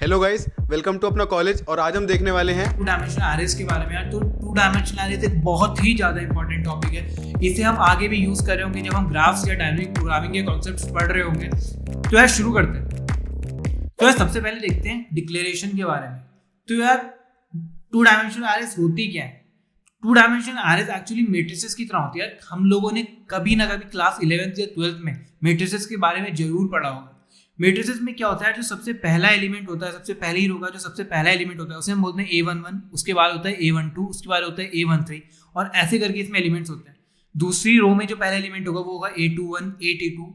Hello guys, welcome to अपना college. और आज हम देखने वाले हैं टू डायमेंशनल एरेज के बारे में। यार तो टू डायमेंशनल एरेज एक बहुत ही ज़्यादा इंपॉर्टेंट टॉपिक है। इसे हम आगे भी यूज़ कर रहे होंगे जब हम ग्राफ्स या डायनामिक प्रोग्रामिंग के कॉन्सेप्ट्स पढ़ रहे होंगे। तो यार शुरू करते हैं। तो यार सबसे पहले देखते हैं डिक्लेरेशन के बारे में। तो यार टू डायमेंशनल एरेज होती क्या है? Two dimensional arrays actually matrices की तरह होती है। हम लोगों ने कभी ना कभी क्लास 11th या 12th में मैट्रिसेस के बारे में जरूर पढ़ा होगा। मैट्रिसेस में क्या होता है, जो सबसे पहला एलिमेंट होता है, सबसे पहली रो का जो सबसे पहला एलिमेंट होता है उसे हम बोलते हैं A11, उसके बाद होता है A12, उसके बाद होता है A13 और ऐसे करके इसमें एलिमेंट्स होते हैं। दूसरी रो में जो पहला एलिमेंट होगा वो होगा A21, A22,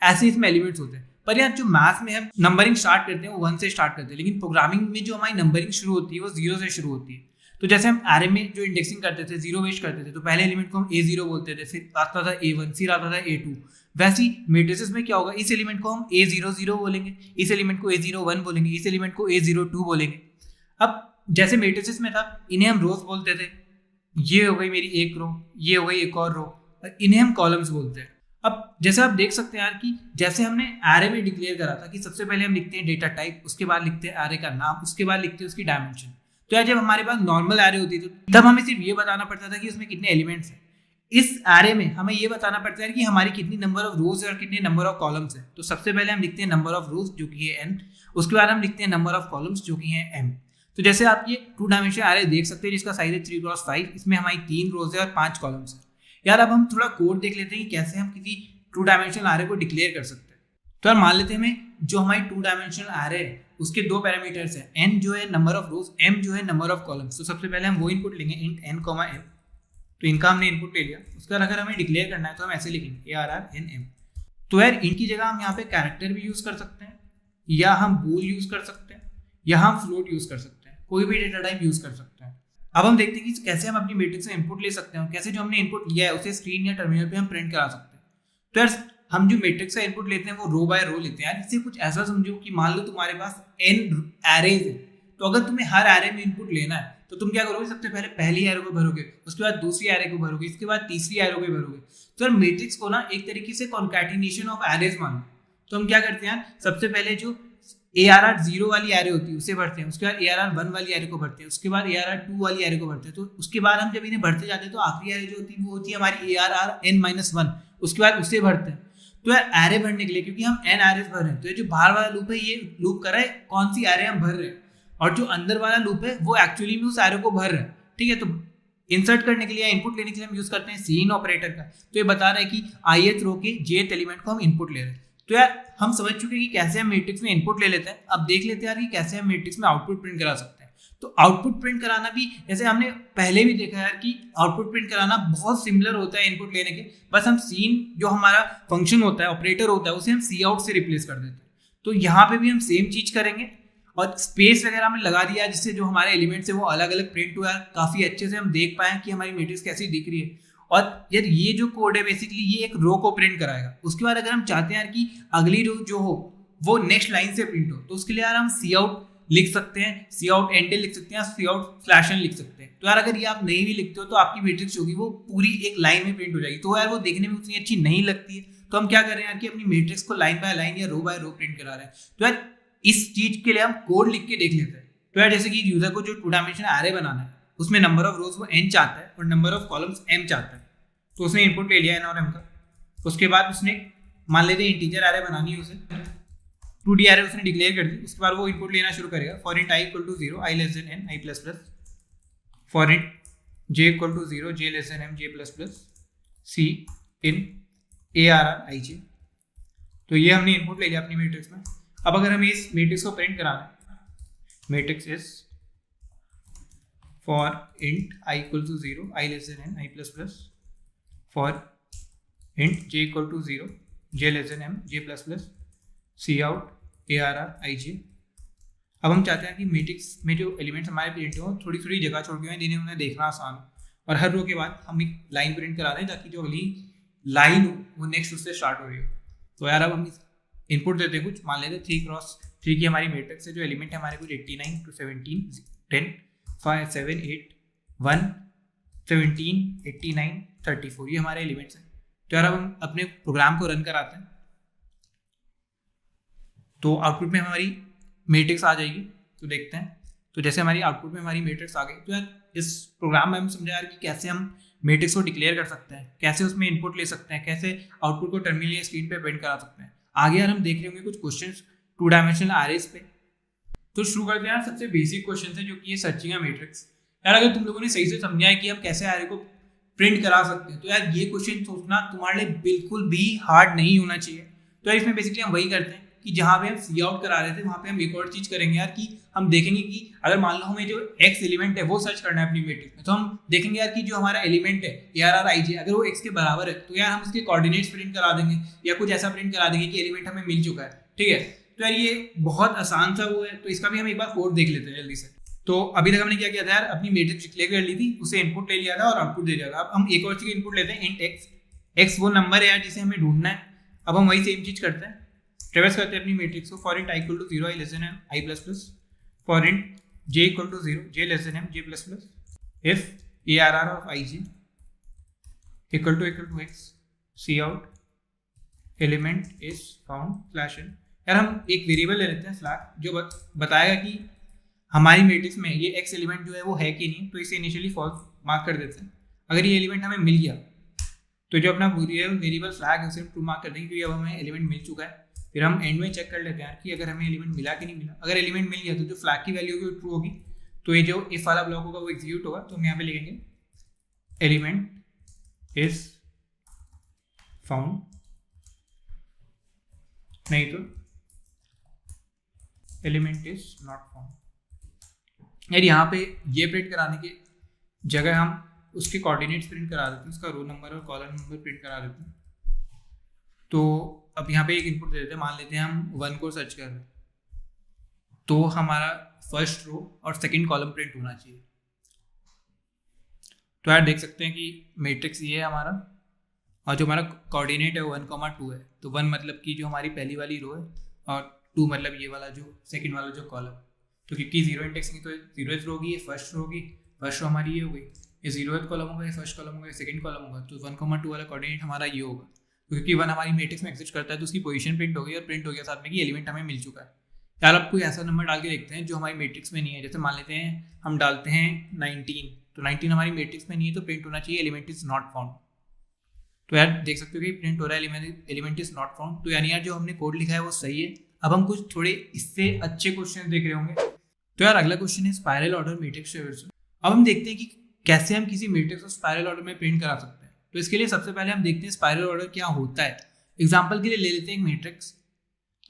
ऐसे इसमें एलिमेंट्स होते हैं। पर यार जो मैथ्स में हम नंबरिंग स्टार्ट करते हैं वो 1 से स्टार्ट करते हैं, लेकिन प्रोग्रामिंग में जो हमारी नंबरिंग शुरू होती है वो 0 से शुरू होती है। तो जैसे हम एरे में जो इंडेक्सिंग करते थे, जीरो वेस्ट करते थे, तो पहले एलिमेंट को हम A0 बोलते थे, फिर आता था A1, फिर आता था A2। वैसे ही मैट्रिसेस में क्या होगा, इस एलिमेंट को हम A00 बोलेंगे, इस एलिमेंट को A01 बोलेंगे, इस एलिमेंट को A02 बोलेंगे। अब जैसे मैट्रिसेस में था, इन्हें हम रोज बोलते थे। ये हो गई मेरी एक रो, ये हो गई एक और रो, और इन्हें हम कॉलम्स बोलते हैं। अब जैसे आप देख सकते हैं यार कि जैसे हमने एरे में डिक्लेयर करा था कि सबसे पहले हम लिखते हैं डेटा टाइप, उसके बाद लिखते हैं एरे का नाम, उसके बाद लिखते हैं उसकी डायमेंशन। तो यार जब हमारे पास नॉर्मल एरे होती थी तब हमें सिर्फ ये बताना पड़ता था कि उसमें कितने एलिमेंट्स हैं। इस एरे में हमें ये बताना पड़ता है कि हमारी कितनी नंबर ऑफ रोज है और कितने नंबर ऑफ कॉलम्स है। तो सबसे पहले हम लिखते हैं नंबर ऑफ रोज जो कि है n, उसके बाद हम लिखते हैं नंबर ऑफ कॉलम्स जो कि है m। तो जैसे आप ये टू डायमेंशनल एरे देख सकते हैं जिसका साइज है 3x5, इसमें हमारी 3 रोज है और 5 कॉलम्स है। यार अब हम थोड़ा कोड देख लेते हैं कि कैसे हम किसी टू डायमेंशनल एरे को डिक्लेयर कर सकते हैं। तो यार मान लेते हैं हमें जो हमारी टू डायमेंशनल एरे है उसके दो पैरामीटर्स हैं, n जो है नंबर ऑफ रोज, m जो है नंबर ऑफ कॉलम्स। तो सबसे पहले हम वो इनपुट लेंगे इंट n, m। तो इनका हमने इनपुट ले लिया। उसका अगर हमें डिक्लेयर करना है तो हम ऐसे लिखेंगे ARR_NM। तो यार इनकी जगह हम यहाँ पे कैरेक्टर भी यूज कर सकते हैं, या हम बूल यूज कर सकते हैं, या हम फ्लोट यूज कर सकते हैं, कोई भी डेटा टाइप यूज कर सकते हैं। अब हम देखते हैं कि कैसे हम अपनी मैट्रिक्स में इनपुट ले सकते हैं, कैसे जो हमने इनपुट लिया है उसे स्क्रीन या टर्मिनल पे हम प्रिंट करा सकते हैं। तो यार हम जो मैट्रिक्स का इनपुट लेते हैं वो रो बाय रो लेते हैं। यार इससे कुछ ऐसा समझो कि मान लो तुम्हारे पास n एरेज है, तो अगर तुम्हें हर एरे में इनपुट लेना है तो तुम क्या करोगे, सबसे पहले पहली एरे को भरोगे, उसके बाद दूसरी एरे को भरोगे, इसके बाद तीसरी एरे को भरोगे। तो यार मैट्रिक्स को ना एक तरीके से कॉन्कैटिनेशन ऑफ एरेज मानो। तो हम क्या करते हैं, सबसे पहले जो ARR0 वाली एरे होती है उसे भरते हैं, उसके बाद ARR1 वाली एरे को भरते हैं, उसके बाद ARR2 वाली एरे को भरते हैं। तो उसके बाद हम जब इन्हें भरते जाते हैं तो आखिरी एरे जो होती है वो होती है हमारी ARRN-1, उसके बाद उसे भरते हैं। तो यार एरे भरने के लिए, क्योंकि हम n एरेज भर रहे हैं, तो ये जो बाहर वाला लूप है ये लूप कर रहा है कौन सी एरे हम भर रहे हैं, और जो अंदर वाला लूप है वो एक्चुअली में उस एरे को भर रहा है। ठीक है, तो इंसर्ट करने के लिए, इनपुट लेने के लिए हम यूज करते हैं सीन ऑपरेटर का। तो ये बता रहा है कि ith रो के jth एलिमेंट को हम इनपुट ले रहे हैं। तो यार हम समझ चुके हैं कि कैसे हम मैट्रिक्स में इनपुट ले लेते हैं। अब देख लेते हैं यार कि कैसे हम मैट्रिक्स में आउटपुट प्रिंट करा सकते हैं। तो आउटपुट प्रिंट कराना भी, जैसे हमने पहले भी देखा यार कि आउटपुट प्रिंट कराना बहुत सिमिलर होता है इनपुट लेने के। बस हम सीन जो हमारा फंक्शन होता है, ऑपरेटर होता है, उसे हम सी आउट से रिप्लेस कर देते हैं। तो यहाँ पे भी हम सेम चीज करेंगे और स्पेस वगैरह हमने लगा दिया जिससे जो हमारे एलिमेंट्स है वो अलग अलग प्रिंट हुआ, काफी अच्छे से हम देख पाए कि हमारी मैट्रिक्स कैसी दिख रही है। और यार ये जो कोड है बेसिकली ये एक रो को प्रिंट कराएगा। उसके बाद अगर हम चाहते हैं यार कि अगली रो जो हो वो नेक्स्ट लाइन से प्रिंट हो, तो उसके लिए यार हम सी आउट लिख सकते हैं, सी आउट एंडल लिख सकते हैं, सी आउट /n लिख सकते हैं। तो यार अगर ये आप नहीं भी लिखते हो तो आपकी मैट्रिक्स होगी वो पूरी एक लाइन में प्रिंट हो जाएगी। तो यार वो देखने में उतनी अच्छी नहीं लगती है। तो हम क्या कर रहे हैं यार कि अपनी मैट्रिक्स को लाइन बाय लाइन या रो बाय रो प्रिंट करा रहे हैं। तो यार इस चीज के लिए हम कोड लिख के देख लेते हैं। तो यार जैसे कि यूजर को जो टू डायमेंशनल एरे बनाना है उसमें नंबर ऑफ रोज वो n चाहता है और नंबर ऑफ कॉलम्स m चाहता है। तो उसने इनपुट ले लिया n और m का। उसके बाद उसने मान लेते हैं इंटीजर एरे बनानी है उसे, 2D एरे उसने डिक्लेयर कर दी। उसके बाद वो इनपुट लेना शुरू करेगा। For int i = 0, i less than n, i++। For int j = 0, j less than m, j++। c in ARR_ij। तो ये हमने इनपुट ले लिया अपनी मैट्रिक्स में। अब अगर हमें इस मैट्रिक्स को प्रिंट कराना है, matrix is for int i = 0, i less than n, i++। For int j = 0, j less than m, j++। C out ARR_ij। अब हम चाहते हैं कि मैट्रिक्स में जो एलिमेंट्स हमारे प्रिंट हो थोड़ी थोड़ी जगह छोड़ के जिन्हें उन्हें देखना आसान हो, और हर रो के बाद हम एक लाइन प्रिंट करा दें ताकि जो अगली लाइन हो वो नेक्स्ट उससे स्टार्ट हो रही हो। तो यार अब हम इनपुट देते हैं कुछ, मान लेते 3x3 की हमारी मैट्रिक्स है। जो एलिमेंट है हमारे कुछ 89 to 17, 10, 5, 7, 8, 1, 17, 89, 34 ये हमारे एलिमेंट्स हैं। तो यार अब हम अपने प्रोग्राम को रन कराते हैं। तो आउटपुट में हमारी मैट्रिक्स आ जाएगी। तो देखते हैं। तो जैसे हमारी आउटपुट में हमारी मैट्रिक्स आ गई, तो यार इस प्रोग्राम में हम समझा यार कि कैसे हम मैट्रिक्स को डिक्लेयर कर सकते हैं, कैसे उसमें इनपुट ले सकते हैं, कैसे आउटपुट को टर्मिनल या स्क्रीन पे प्रिंट करा सकते हैं। आगे यार हम देख रहे होंगे कुछ क्वेश्चंस 2 डायमेंशनल एरेज पे। तो शुरू करते हैं यार, सबसे बेसिक क्वेश्चन है जो कि ये सर्चिंग है मैट्रिक्स। यार अगर तुम लोगों ने सही से समझा है कि हम कैसे एरे को प्रिंट करा सकते हैं, तो यार ये क्वेश्चन सोचना तुम्हारे लिए बिल्कुल भी हार्ड नहीं होना चाहिए। तो यार इसमें बेसिकली हम वही करते हैं कि जहाँ पे हम सी आउट करा रहे थे वहाँ पे हम एक और चीज़ करेंगे यार, कि हम देखेंगे कि अगर मान लो हमें जो एक्स एलिमेंट है वो सर्च करना है अपनी मैट्रिक्स में, तो हम देखेंगे यार कि जो हमारा एलिमेंट है ARR अगर वो एक्स के बराबर है, तो यार हम उसके कोऑर्डिनेट्स प्रिंट करा देंगे या कुछ ऐसा प्रिंट करा देंगे कि एलिमेंट हमें मिल चुका है। ठीक है, तो यार ये बहुत आसान सा वो है। तो इसका भी हम एक बार कोड देख लेते हैं जल्दी से। तो अभी तक हमने क्या किया था यार, अपनी मैट्रिक्स डिक्लेयर कर ली थी, उसे इनपुट ले लिया था और आउटपुट दे दिया था। अब हम एक और चीज इनपुट लेते हैं, इंट एक्स वो नंबर है यार जिसे हमें ढूंढना है। अब हम वही सेम चीज करते हैं, ट्रेवर्स करते हैं अपनी मैट्रिक्स को। For int i equal to 0 i less than i plus plus, for int j equal to 0 j less than j plus plus, if ARR of ij equal to x C out element is found slash n। यार हम एक variable ले लेते हैं flag, जो बताएगा कि हमारी मैट्रिक्स में ये x एलिमेंट जो है वो है कि नहीं। तो इसे इनिशियली फॉल्स मार्क कर देते हैं। अगर ये एलिमेंट हमें मिल गया तो जो अपना वेरिएबल फ्लैग है उसे हम ट्रू मार्क कर देंगे, क्योंकि अब हमें एलिमेंट मिल चुका है। फिर हम एंड में चेक कर लेते हैं कि अगर हमें एलिमेंट मिला कि नहीं मिला। अगर एलिमेंट मिल गया तो जो फ्लैग की वैल्यू होगी वो ट्रू होगी, तो ये जो इफ वाला ब्लॉक होगा वो एग्जीक्यूट होगा। तो हम यहाँ पे लिखेंगे एलिमेंट इज फाउंड, नहीं तो एलिमेंट इज नॉट फाउंड। यार यहाँ पे ये प्रिंट कराने के जगह हम उसके कोऑर्डिनेट्स प्रिंट करा देते हैं, उसका रो नंबर और कॉलम नंबर प्रिंट करा देते हैं। तो अब यहाँ पे एक इनपुट दे देते हैं, मान लेते हैं हम 1 को सर्च कर रहे हैं, तो हमारा फर्स्ट रो और सेकंड कॉलम प्रिंट होना चाहिए। तो यार देख सकते हैं कि मैट्रिक्स ये है हमारा, और जो हमारा कोऑर्डिनेट है वो 1,2 है। तो 1 मतलब कि जो हमारी पहली वाली रो है, और 2 मतलब ये वाला जो सेकंड वाला जो कॉलम। तो क्योंकि 0 इंडेक्सिंग तो 0th रो होगी, ये फर्स्ट रो होगी, फर्स्ट रो हमारी ये हो गई, ये 0th कॉलम होगा, ये फर्स्ट कॉलम होगा, ये सेकंड कॉलम होगा। तो 1,2 वाला कोऑर्डिनेट हमारा ये होगा, क्योंकि 1 हमारी मैट्रिक्स में एग्जिस्ट करता है, तो उसकी पोजीशन प्रिंट हो गई और प्रिंट हो गया साथ में कि एलिमेंट हमें मिल चुका है। यार अब कोई ऐसा नंबर डाल के देखते हैं जो हमारी मैट्रिक्स में नहीं है। जैसे मान लेते हैं हम डालते हैं 19, तो 19 हमारी मैट्रिक्स में नहीं है, तो प्रिंट होना चाहिए एलिमेंट इज नॉट फाउंड। तो यार देख सकते हो कि प्रिंट हो रहा है एलिमेंट इज नॉट फाउंड। तो यानी यार जो हमने कोड लिखा है वो सही है। अब हम कुछ थोड़े इससे अच्छे क्वेश्चन देख रहे होंगे। तो यार अगला क्वेश्चन है स्पाइरल ऑर्डर मैट्रिक्स ट्रेवर्सल। अब हम देखते हैं कि कैसे हम किसी मैट्रिक्स को स्पाइरल ऑर्डर में प्रिंट करा सकते हैं। तो इसके लिए सबसे पहले हम देखते हैं स्पाइरल ऑर्डर क्या होता है। एग्जाम्पल के लिए ले लेते हैं एक मैट्रिक्स।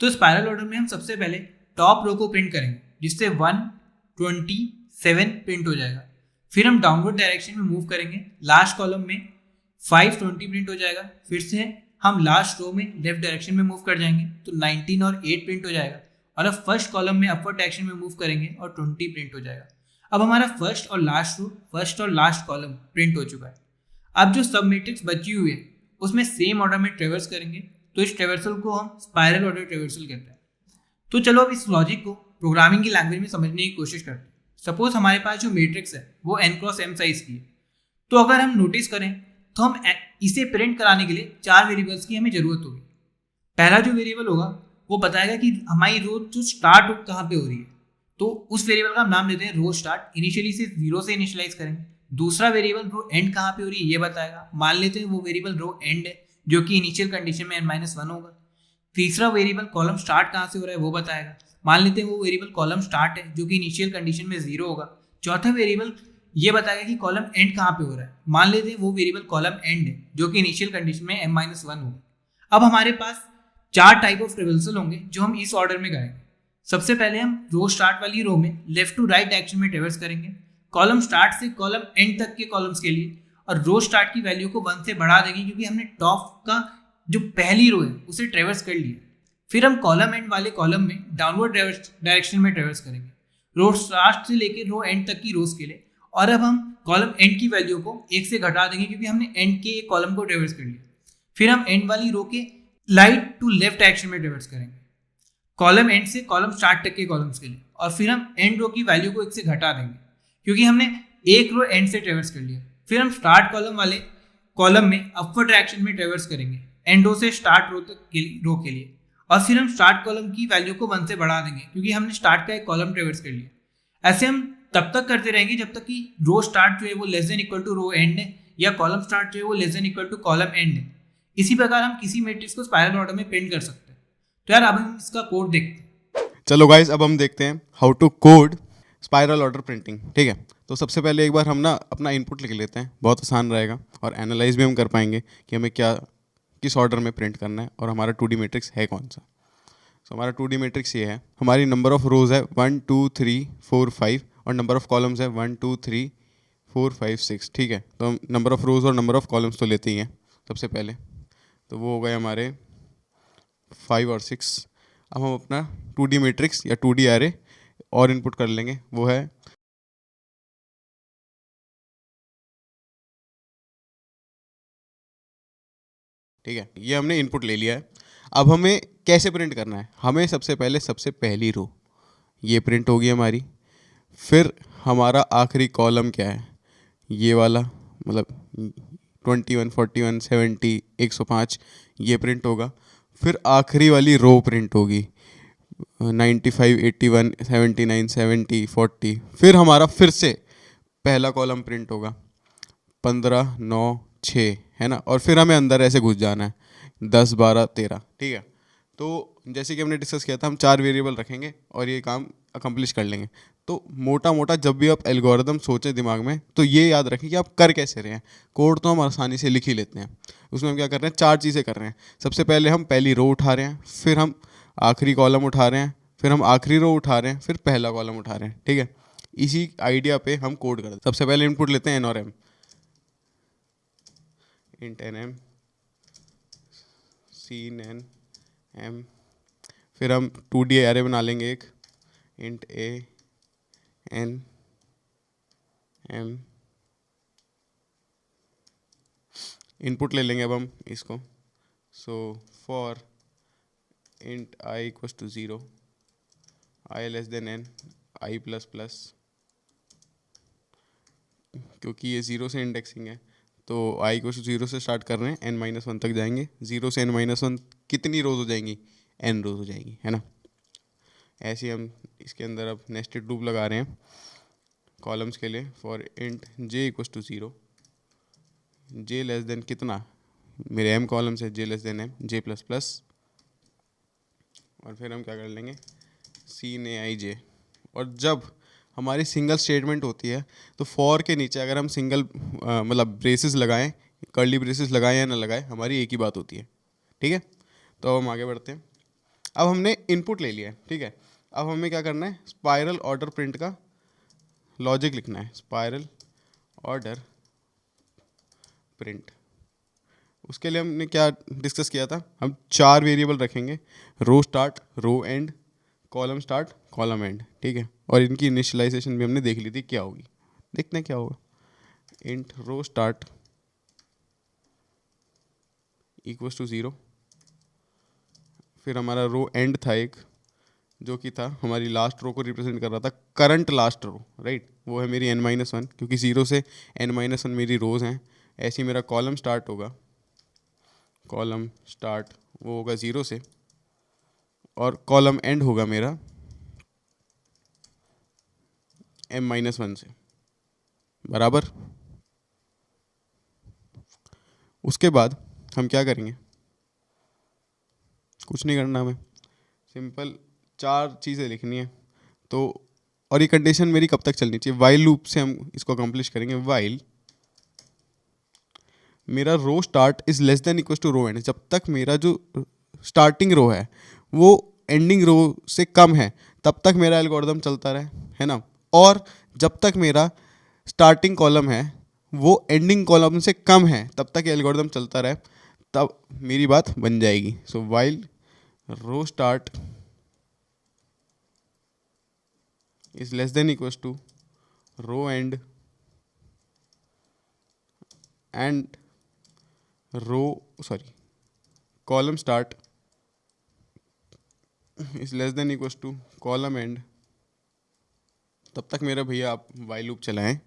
तो स्पाइरल ऑर्डर में हम सबसे पहले टॉप रो को प्रिंट करेंगे, जिससे 127 प्रिंट हो जाएगा। फिर हम डाउनवर्ड डायरेक्शन में मूव करेंगे, लास्ट कॉलम में 520 प्रिंट हो जाएगा। फिर से हम लास्ट रो में लेफ्ट डायरेक्शन में मूव कर जाएंगे, तो 19 और 8 प्रिंट हो जाएगा। और अब फर्स्ट कॉलम में अपवर्ड डायरेक्शन में मूव करेंगे और 20 प्रिंट हो जाएगा। अब हमारा फर्स्ट और लास्ट रो, फर्स्ट और लास्ट कॉलम प्रिंट हो चुका है। अब जो सब मैट्रिक्स बची हुई है उसमें सेम ऑर्डर में ट्रेवर्स करेंगे, तो इस ट्रेवर्सल को हम स्पाइरल ऑर्डर ट्रेवर्सल कहते हैं। तो चलो अब इस लॉजिक को प्रोग्रामिंग की लैंग्वेज में समझने की कोशिश करते हैं। सपोज हमारे पास जो मैट्रिक्स है वो n×m साइज की है। तो अगर हम नोटिस करें तो हम इसे प्रिंट कराने के लिए 4 वेरिएबल्स की हमें जरूरत होगी। पहला जो वेरिएबल होगा वो बताएगा कि हमारी रो जो स्टार्ट कहाँ पे हो रही है, तो उस वेरिएबल का हम नाम देते हैं रो स्टार्ट। इनिशियली इसे 0 से इनिशियलाइज करेंगे। दूसरा वेरिएबल रो एंड कहाँ पे हो रही है ये बताएगा, मान लेते हैं वो वेरिएबल रो एंड है, जो कि इनिशियल कंडीशन में n-1 होगा। तीसरा वेरिएबल कॉलम स्टार्ट कहाँ से हो रहा है वो बताएगा, मान लेते हैं वो वेरिएबल कॉलम स्टार्ट है, जो कि इनिशियल कंडीशन में 0 होगा। चौथा वेरिएबल ये बताएगा कि कॉलम एंड कहाँ पे हो रहा है, मान लेते हैं वो वेरिएबल कॉलम एंड है, जो कि इनिशियल कंडीशन में m-1 होगा। अब हमारे पास 4 टाइप ऑफ ट्रेवर्सल होंगे जो हम इस ऑर्डर में करेंगे। सबसे पहले हम रो स्टार्ट वाली रो में लेफ्ट टू राइट डायरेक्शन में ट्रेवर्स करेंगे, कॉलम स्टार्ट से कॉलम एंड तक के कॉलम्स के लिए, और रो स्टार्ट की वैल्यू को 1 से बढ़ा देंगे क्योंकि हमने टॉप का जो पहली रो है उसे ट्रेवर्स कर लिया। फिर हम कॉलम एंड वाले कॉलम में डाउनवर्ड डायरेक्शन में ट्रेवर्स करेंगे, रो स्टार्ट से लेकर रो एंड तक की रोज के लिए। और अब हम कॉलम एंड की वैल्यू को 1 से घटा देंगे क्योंकि हमने एंड के एक कॉलम को ट्रेवर्स कर लिया। फिर हम एंड वाली रो के राइट टू लेफ्ट डायरेक्शन में ट्रेवर्स करेंगे, कॉलम एंड से कॉलम स्टार्ट तक के कॉलम्स के लिए। और फिर हम एंड रो की वैल्यू को 1 से घटा देंगे क्योंकि हमने एक रो एंड से ट्रेवर्स कर लिया। फिर हम स्टार्ट कॉलम वाले कॉलम में अपवर्ड डायरेक्शन में ट्रेवर्स करेंड रो से स्टार्ट रो तक रो के लिए। और फिर हम स्टार्ट कॉलम की वैल्यू को 1 से बढ़ा देंगे क्योंकि हमने स्टार्ट का एक कॉलम ट्रेवर्स कर लिया। ऐसे हम तब तक करते रहेंगे जब तक कि रो स्टार्ट जो है वो less than equal to row end है या कॉलम स्टार्ट जो है वो less than equal to column end है। इसी प्रकार हम किसी मैट्रिक्स को स्पाइरल ऑर्डर में प्रिंट कर सकते हैं। तो यार अब हम इसका कोड देखते हैं। चलो गाइज, अब हम देखते हैं how to code spiral order printing. ठीक है, तो सबसे पहले एक बार हम ना अपना इनपुट लिख लेते हैं, बहुत आसान रहेगा और एनालाइज भी हम कर पाएंगे कि हमें क्या किस ऑर्डर में प्रिंट करना है और हमारा 2D मैट्रिक्स है कौन सा। सो हमारा 2D मैट्रिक्स ये है, हमारी नंबर ऑफ रोज है 1 2 3 4 5 और नंबर ऑफ कॉलम्स है 1 2 3 4 5 6। ठीक है, तो हम नंबर ऑफ रोज और नंबर ऑफ कॉलम्स तो लेते ही हैं सबसे पहले, तो वो हो गए हमारे 5 और 6। अब हम अपना 2D मैट्रिक्स या 2D एरे और इनपुट कर लेंगे, वो है ठीक है, ये हमने इनपुट ले लिया है। अब हमें कैसे प्रिंट करना है, हमें सबसे पहले सबसे पहली रो ये प्रिंट होगी हमारी, फिर हमारा आखिरी कॉलम क्या है ये वाला, मतलब 21 41 70 105 ये प्रिंट होगा, फिर आखिरी वाली रो प्रिंट होगी 95 81 79 70 40, फिर हमारा फिर से पहला कॉलम प्रिंट होगा 15 9 6 है ना, और फिर हमें अंदर ऐसे घुस जाना है 10 12 13। ठीक है, तो जैसे कि हमने डिस्कस किया था हम 4 वेरिएबल रखेंगे और ये काम अकम्प्लिश कर लेंगे। तो मोटा मोटा जब भी आप एल्गोरिदम सोचें दिमाग में तो ये याद रखें कि आप कर कैसे रहे हैं। कोड तो हम आसानी से लिख ही लेते हैं, उसमें हम क्या कर रहे हैं, 4 चीज़ें कर रहे हैं। सबसे पहले हम पहली रो उठा रहे हैं, फिर हम आखिरी कॉलम उठा रहे हैं, फिर हम आखिरी रो उठा रहे हैं, फिर पहला कॉलम उठा रहे हैं। ठीक है, इसी आइडिया पे हम कोड करते हैं। सबसे पहले इनपुट लेते हैं एन और M, int N M cin N M, फिर हम 2D एरे बना लेंगे एक, int A N M, input ले लेंगे अब हम इसको। So for int I equals to 0, I less than N, I plus plus, क्योंकि ये 0 से इंडेक्सिंग है तो आई इक्वल्स टू 0 से स्टार्ट कर रहे हैं, n-1 तक जाएंगे। 0 से n-1 कितनी रोज हो जाएंगी, n रोज हो जाएंगी, है ना। ऐसे हम इसके अंदर अब नेस्टेड लूप लगा रहे हैं कॉलम्स के लिए। For int j equals to 0, j less than कितना, मेरे m कॉलम्स है, j less than m, j plus plus, और फिर हम क्या कर लेंगे सीन ए आई जे। और जब हमारी सिंगल स्टेटमेंट होती है तो फॉर के नीचे अगर हम सिंगल मतलब ब्रेसेस लगाएं, कर्ली ब्रेसेस लगाएं या ना लगाएं, हमारी एक ही बात होती है। ठीक है, तो अब हम आगे बढ़ते हैं। अब हमने इनपुट ले लिया है, ठीक है, अब हमें क्या करना है, स्पाइरल ऑर्डर प्रिंट का लॉजिक लिखना है, स्पाइरल ऑर्डर प्रिंट। उसके लिए हमने क्या डिस्कस किया था, हम 4 वेरिएबल रखेंगे, row start, row end, column start, column end. ठीक है, और इनकी इनिशियलाइजेशन भी हमने देख ली थी क्या होगी, देखते हैं क्या होगा। Int row start equals to 0, फिर हमारा रो एंड था एक जो कि था हमारी लास्ट रो को रिप्रेजेंट कर रहा था, करंट लास्ट रो, राइट, वो है मेरी n-1, क्योंकि 0 से n-1 मेरी रोज हैं। ऐसे ही मेरा कॉलम स्टार्ट होगा, कॉलम स्टार्ट वो होगा 0 से, और कॉलम एंड होगा मेरा m-1 से, बराबर। उसके बाद हम क्या करेंगे, कुछ नहीं करना, हमें सिंपल 4 चीज़ें लिखनी है। तो और ये कंडीशन मेरी कब तक चलनी चाहिए, वाइल लूप से हम इसको अकम्प्लिश करेंगे। वाइल मेरा row start is less than equal to row end, जब तक मेरा जो स्टार्टिंग रो है वो एंडिंग रो से कम है तब तक मेरा एल्गोरिदम चलता रहे, है ना। और जब तक मेरा स्टार्टिंग कॉलम है वो एंडिंग कॉलम से कम है तब तक एल्गोरिदम चलता रहे, तब मेरी बात बन जाएगी। So while row start is less than equals to row end and column start is less than equals to column end, तब तक मेरा भैया आप वाइल लूप चलाएं।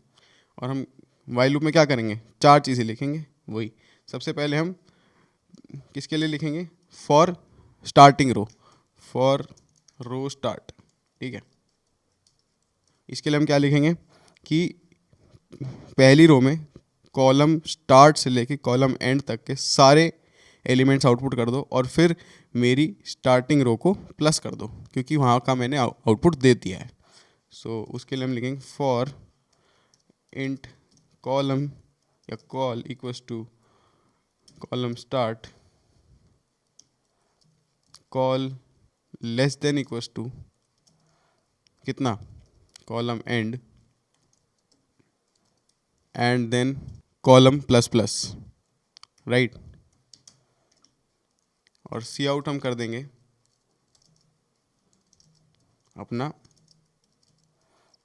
और हम वाइल लूप में क्या करेंगे, 4 चीज़ें लिखेंगे। वही सबसे पहले हम किसके लिए लिखेंगे, for starting row, for row start, ठीक है। इसके लिए हम क्या लिखेंगे कि पहली रो में कॉलम स्टार्ट से लेके कॉलम एंड तक के सारे एलिमेंट्स आउटपुट कर दो और फिर मेरी स्टार्टिंग रो को प्लस कर दो, क्योंकि वहाँ का मैंने आउटपुट दे दिया है। सो उसके लिए हम लिखेंगे फॉर इंट कॉलम या col equals to column start, col less than equals to कितना, column end, and then column plus plus, right. और सी आउट हम कर देंगे अपना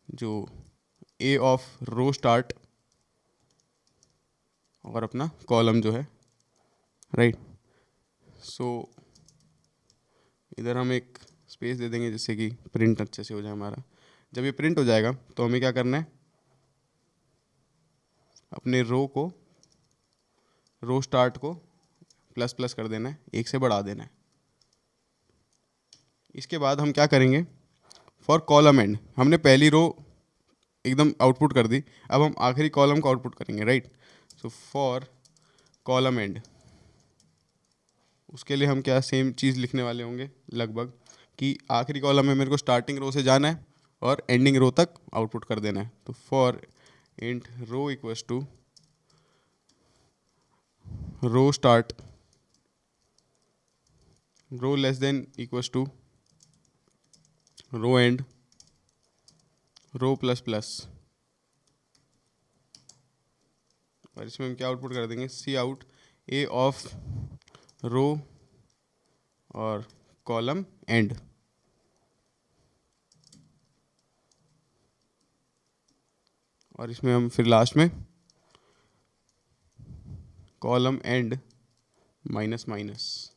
जो ए ऑफ रो स्टार्ट और अपना कॉलम जो है, राइट। सो इधर हम एक स्पेस दे देंगे जिससे कि प्रिंट अच्छे से हो जाए हमारा। जब ये प्रिंट हो जाएगा तो हमें क्या करना है, अपने रो स्टार्ट को प्लस प्लस कर देना है, एक से बढ़ा देना है। इसके बाद हम क्या करेंगे, फॉर कॉलम एंड हमने पहली रो एकदम आउटपुट कर दी, अब हम आखिरी कॉलम को आउटपुट करेंगे, right. So for column and, उसके लिए हम क्या सेम चीज़ लिखने वाले होंगे लगभग, कि आखिरी कॉलम में मेरे को स्टार्टिंग रो से जाना है और एंडिंग रो तक आउटपुट कर देना है। तो for int row equals to row start, row less than equals to row end, row plus plus, और इसमें हम क्या आउटपुट कर देंगे, सी आउट ए ऑफ रो और कॉलम एंड। और इसमें हम फिर लास्ट में column and minus minus,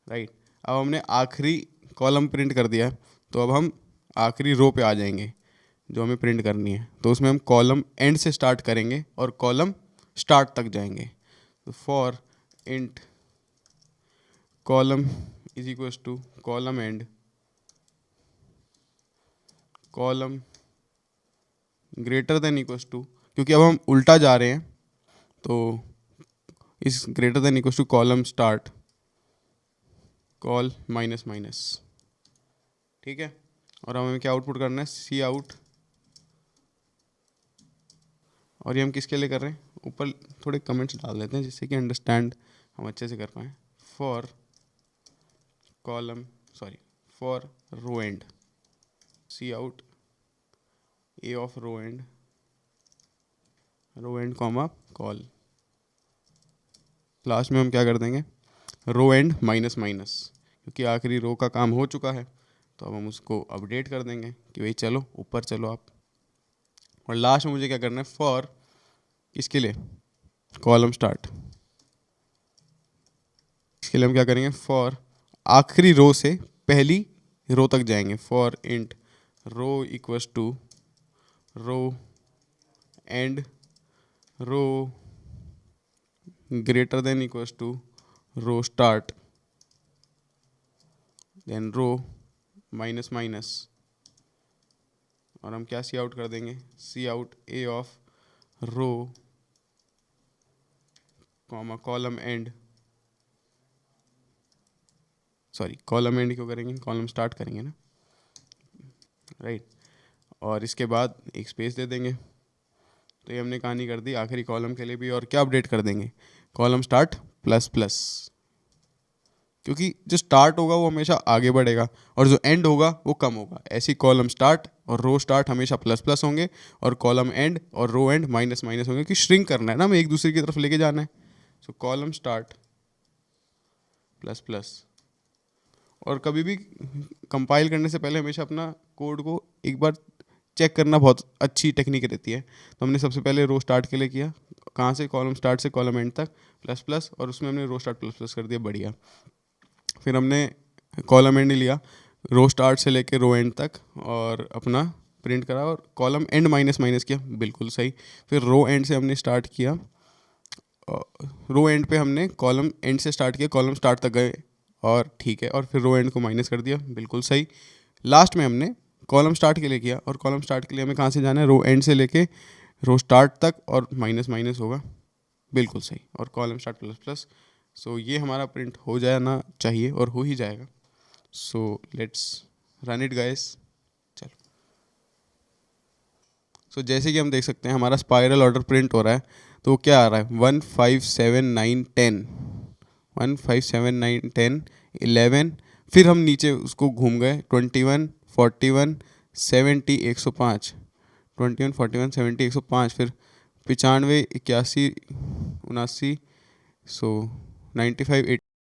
right. अब हमने आखिरी कॉलम प्रिंट कर दिया है, तो अब हम आखिरी रो पे आ जाएंगे जो हमें प्रिंट करनी है। तो उसमें हम कॉलम एंड से स्टार्ट करेंगे और कॉलम स्टार्ट तक जाएंगे। तो for int column is equals to column end, column greater than equals to, क्योंकि अब हम उल्टा जा रहे हैं तो इस greater than equals to column start, col minus minus, ठीक है। और हमें क्या आउटपुट करना है, सी आउट। और ये हम किसके लिए कर रहे हैं, ऊपर थोड़े कमेंट्स डाल देते हैं जिससे कि अंडरस्टैंड हम अच्छे से कर पाएँ। For column for row end, C out A of row end comma col. Last में हम क्या कर देंगे, रो एंड माइनस माइनस, क्योंकि आखिरी रो का काम हो चुका है तो अब हम उसको अपडेट कर देंगे कि भाई चलो ऊपर चलो आप। और लास्ट में मुझे क्या करना है, फॉर इसके लिए कॉलम स्टार्ट, इसके लिए हम क्या करेंगे, फॉर आखिरी रो से पहली रो तक जाएंगे। For int row equals to row end row greater than equals to row start, then row minus minus, और हम क्या सी आउट कर देंगे, सी out A of row comma column end, column end क्यों करेंगे, कॉलम स्टार्ट करेंगे ना, right. और इसके बाद एक स्पेस दे देंगे। तो ये हमने कहानी कर दी आखिरी कॉलम के लिए भी। और क्या अपडेट कर देंगे, कॉलम स्टार्ट प्लस प्लस, क्योंकि जो स्टार्ट होगा वो हमेशा आगे बढ़ेगा और जो एंड होगा वो कम होगा। ऐसी कॉलम स्टार्ट और रो स्टार्ट हमेशा प्लस प्लस होंगे और कॉलम एंड और रो एंड माइनस माइनस होंगे, कि श्रिंक करना है ना, हमें एक दूसरे की तरफ लेके जाना है। सो कॉलम स्टार्ट प्लस प्लस। और कभी भी कंपाइल करने से पहले हमेशा अपना कोड को एक बार चेक करना बहुत अच्छी टेक्निक रहती है। तो हमने सबसे पहले रो स्टार्ट के लिए किया, कहाँ से, कॉलम स्टार्ट से कॉलम एंड तक प्लस प्लस, और उसमें हमने रो स्टार्ट प्लस प्लस कर दिया, बढ़िया। फिर हमने कॉलम एंड लिया, रो स्टार्ट से लेके रो एंड तक, और अपना प्रिंट करा, और कॉलम एंड माइनस माइनस किया, बिल्कुल सही। फिर रो एंड से हमने स्टार्ट किया, रो एंड पे हमने कॉलम एंड से स्टार्ट किया, कॉलम स्टार्ट तक गए, और ठीक है, और फिर रो एंड को माइनस कर दिया, बिल्कुल सही। लास्ट में हमने कॉलम स्टार्ट के लिए किया, और कॉलम स्टार्ट के लिए हमें कहाँ से जाना है, रो एंड से लेके रो स्टार्ट तक, और माइनस माइनस होगा, बिल्कुल सही, और कॉलम स्टार्ट प्लस प्लस। सो ये हमारा प्रिंट हो जाना चाहिए और हो ही जाएगा। So let's run it guys. चलो, सो जैसे कि हम देख सकते हैं हमारा स्पाइरल ऑर्डर प्रिंट हो रहा है, तो वो क्या आ रहा है 1 5 7 9 10, 1 5 7 9 10 11, फिर हम नीचे उसको घूम गए 21 41 70 105, 21 41 70 105, फिर 95 81 79, सो 95